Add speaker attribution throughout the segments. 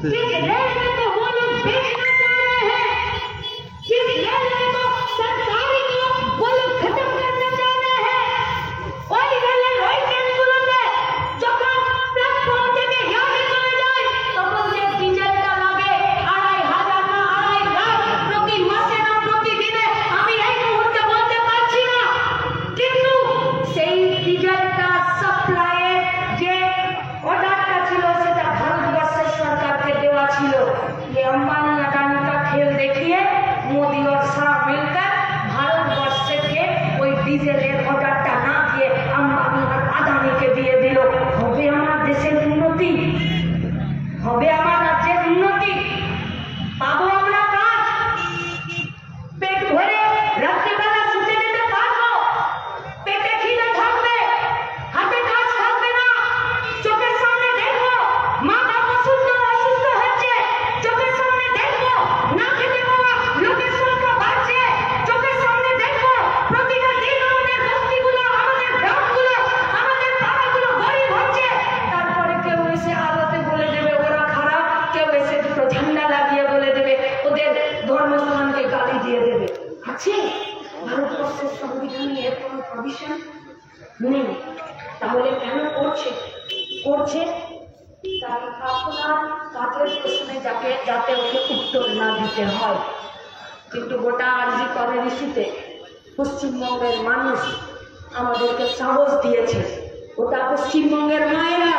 Speaker 1: जिस रेलवे को वो लोग बेचना चाह रहे हैं, जिस रेलवे को सरकारी को वो लोग खत्म करना चाह रहे हैं, ওই রেলের ওই ট্রেনগুলোতে যখন প্ল্যাটফর্ম থেকে ইয়ার্ডে চলে যায় তখন যে ডিজেলটা লাগে 2,500 না 2.5 লাখ প্রতি মাসে না প্রতিদিনে, আমি এই মুহূর্তে বলতে পারছি না, কিন্তু সেই ডিজেলটা সাপ্লাইয়ের যে অর্ডারটা ছিল সেটা ভারতবর্ষের সরকারকে দেওয়া ছিল। ये अंबानी अडानी का खेल देखिए, मोदी और शाह मिलकर भारतवर्ष के ওই ডিজেলের অর্ডারটা না দিয়ে আম্বানি আর আদানিকে দিয়ে দিল। হবে আমার দেশের উন্নতি? হবে আমার রাজ্যের উন্নতি? পাবো আমরা কাজ? পেট ভরে রাত্রিবেলা শুতে যেতে পারবো? পেটে খিদে থাকবে, হাতে কাজ থাকবে না, চোখের সামনে দেখবো মা বাপ অসুস্থ হচ্ছে, চোখের সামনে দেখবো না খেতে পাওয়া লোকের সংখ্যা বাড়ছে, চোখের সামনে দেখবো প্রতিটা দিন আমাদের বস্তিগুলো, আমাদের গ্রামগুলো, আমাদের পাড়াগুলো গরিব হচ্ছে। তারপরে কেউ এসে আলোতে বলে দেবে ওরা খারাপ, কেউ এসে দুটো ঝান্ডা লাগিয়ে বলে দেবে, ওদের ধর্মস্থানকে গালি দিয়ে দেবে। আছে ভারতবর্ষের সংবিধানে এর কোনো প্রভিশন নেই। তাহলে কেন করছে তাই আপনার কাজের প্রশ্নে যাতে ওকে উত্তর না দিতে হয়। কিন্তু গোটা আরজি করে ঋষিতে পশ্চিমবঙ্গের মানুষ আমাদেরকে সাহস দিয়েছে, গোটা পশ্চিমবঙ্গের মায়েরা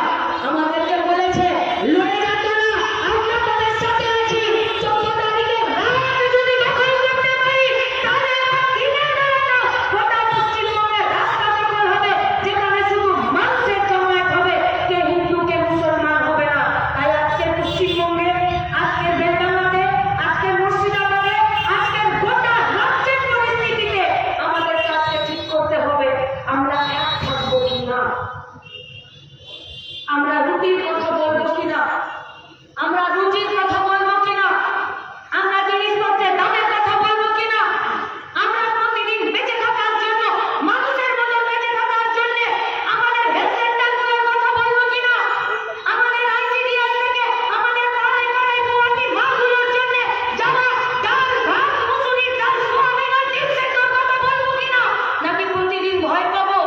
Speaker 1: আমাদেরকে বলেছে লড়ে যাতে না, আমরা তাদের সাথে আছি। 14 তারিখে রাত যদি দখল করতে পারি তাহলে আর দিনের বেলাটা গোটা পশ্চিমবঙ্গের রাস্তা দখল হবে, যেখানে শুধু মানুষের জমায়েত হবে, কে হিন্দু কে মুসলমান হবে না। তাই আজকে পশ্চিমবঙ্গে, আজকে বেলডাঙ্গাতে, আজকে মুর্শিদাবাদে, আজকের গোটা রাজ্যের পরিস্থিতিতে আমাদের কাজকে ঠিক করতে হবে। আমরা এক থাকবো কিনা, আমরা রুটির কথা বলবো কিনা, আমরা রুচির কথা বলবো কিনা, আমরা জিনিসপত্রের দামের কথা বলবো কিনা, আমরা প্রতিদিন বেঁচে থাকার জন্য, মানুষের মতো বেঁচে থাকার জন্য আমাদের হেলথ সেন্টারগুলোর কথা বলবো কিনা, আমাদের আইসিডিএস থেকে আমাদের পাড়ায় পাড়ায় পোয়াটি মাগুলোর জন্য যারা ডাল ভাত মুসুরির ডাল সোয়াবিন আর ডিম সেদ্ধর কথা বলবো কিনা, নাকি প্রতিদিন ভয় পাবো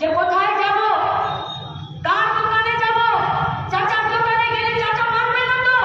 Speaker 1: যে কোথায় যাবো, কার দোকানে যাবো, চাচার দোকানে গেলে চাচা মারবে না তো,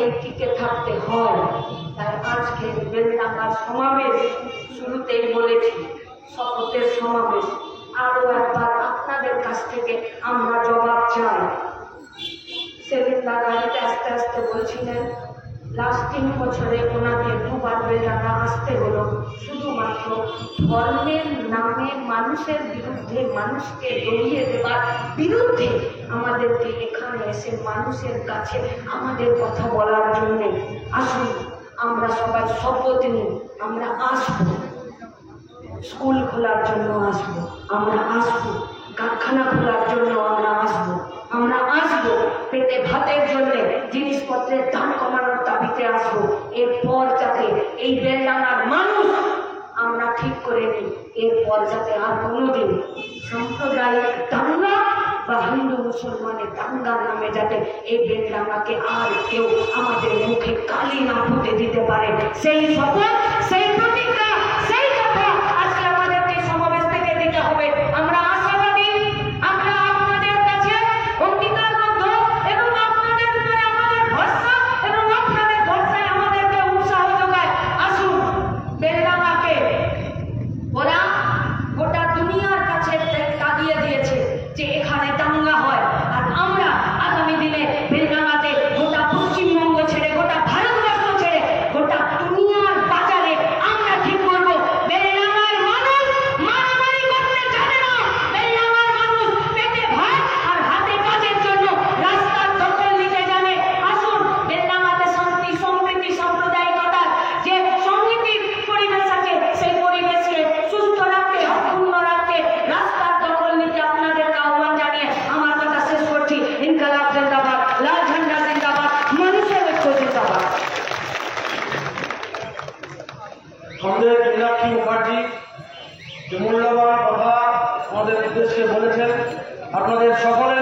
Speaker 1: সাথেই টিকে থাকতে হয়। তাই আজকে বেলডাঙ্গার সমাবেশ শুরুতেই বলেছি, শপথের সমাবেশ। আরও একবার আপনাদের কাছ থেকে আমরা জবাব চাই। সেদিন দাদা হেঁটে আস্তে আস্তে বলছিলেন লাস্ট 3 বছরে ওনাকে দুবার বেলডাঙ্গা আসতে হলো, শুধুমাত্র ধর্মের নামে মানুষের বিরুদ্ধে, মানুষকে দড়িয়ে দেওয়ার বিরুদ্ধে আমাদেরকে এখানে এসে মানুষের কাছে আমাদের কথা বলার জন্যে। আসুন আমরা সবাই শপথ নিই, আমরা আসবো, স্কুল খোলার জন্য আসবো, আমরা আসবো, কারখানা খোলার জন্য আমরা আসবো, আমরা আসবো পেটে ভাতের জন্য, জিনিসপত্রের দাম কমানোর দাবিতে আসবো। এরপর যাতে এই বেলডাঙ্গার মানুষ আমরা ঠিক করে নিই, এরপর যাতে আর কোনোদিন সাম্প্রদায়িক দাঙ্গা বা হিন্দু মুসলমানের দাঙ্গার নামে যাতে এই বেলডাঙ্গাকে আর কেউ আমাদের মুখে কালি না ফুটে দিতে পারে, সেই শপথ, সেই প্রতিজ্ঞা, সেই কথা আজকে আমাদেরকে সমাবেশ থেকে দিতে হবে। আমরা আশাবাদী, আমরা আপনাদের কাছে অঙ্গীকারবদ্ধ এবং আপনাদের উপরে আমাদের ভরসা এবং আপনাদের ভরসায় আমাদেরকে উৎসাহ যোগায়। আসুন বেলডাঙ্গাকে ওরা গোটা দুনিয়ার কাছে দাঁড়িয়ে দিয়েছে যে এখানে দাঙ্গা হয়, আর আমরা আগামী দিনে বেলডাঙ্গাতে গোটা পশ্চিমবঙ্গ ছেড়ে, গোটা ভারতবর্ষ ছেড়ে, গোটা দুনিয়ার বাজারে আমরা ঠিক করব বেলডাঙ্গার মানুষ মারামারি করতে জানে না, বেলডাঙ্গার মানুষ পেটে ভাত আর হাতে কাজের জন্য রাস্তার দখল নিতে জানে। আসুন বেলডাঙ্গাতে শান্তি, সম্প্রীতি, সাম্প্রদায়িকতার যে সংগীতির পরিবেশ আছে, সেই পরিবেশকে সুস্থ রাখতে, অক্ষুণ্ণ রাখতে, রাস্তার দখল নিতে আপনাদেরকে আহ্বান জানিয়ে আমার কথা শেষ করছি। ইনকালাব জিন্দাবাদ, লাল ঝান্ডা জিন্দাবাদ, মানুষের ঐক্য জিন্দাবাদ।
Speaker 2: আমাদের মীনাক্ষী মুখার্জি যে মূল্যবান কথা আমাদের উদ্দেশ্যে বলেছেন, আপনাদের সকলের